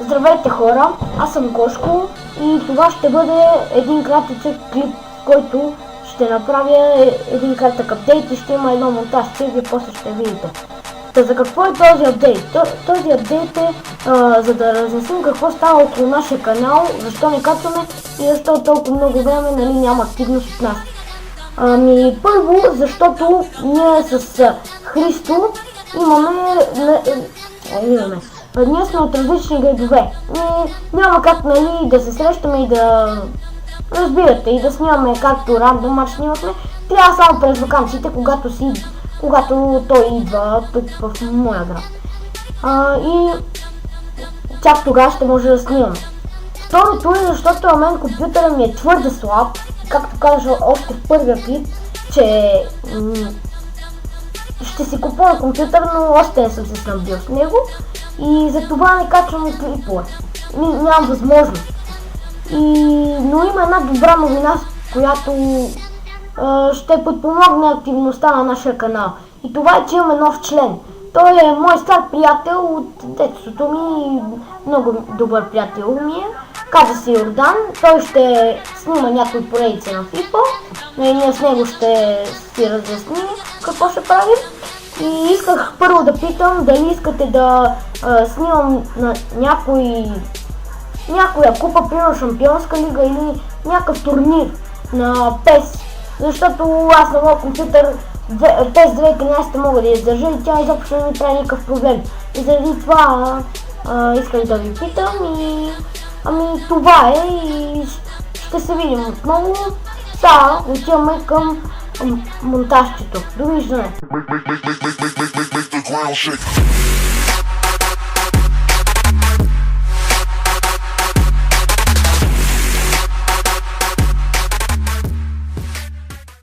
Здравейте хора, аз съм Гошко и това ще бъде един кратък клип, който ще направя един кратък апдейт и ще има едно монтаж, и после ще видите. Та за какво е този апдейт? Този апдейт е за да разясним какво става около нашия канал, защо не качваме и защо толкова много време няма активност от нас. Първо, защото ние с Христо ние сме от различни градове. Няма как да се срещаме и да разбирате и да снимаме както рандом мач снимахме. Трябва само през ваканциите, когато той идва тук в моя град. И чак тогава ще може да снимаме. Второто е защото на мен компютъра ми е твърде слаб. Както казах още в първия клип, че ще си купувам компютър, но още не съм се снабдил с него и за това не качвам клипове. Нямам възможност. Но има една добра новина, която ще подпомогне активността на нашия канал. И това е, че имаме нов член. Той е мой стар приятел от детството ми, много добър приятел ми е. Каза се Йордан, той ще снима някои поредици на FIFA и ние с него ще си разясним какво ще правим. И исках първо да питам дали искате да снимам на някоя купа, примерно Шампионска лига или някакъв турнир на PES, защото аз на моят компютър PES 2013 мога да издържа и тя изобщо не ми прави никакъв проблем. И заради това исках да ви питам и това е и ще се видим отново. Сега отиваме към монтажчето. Довиждане!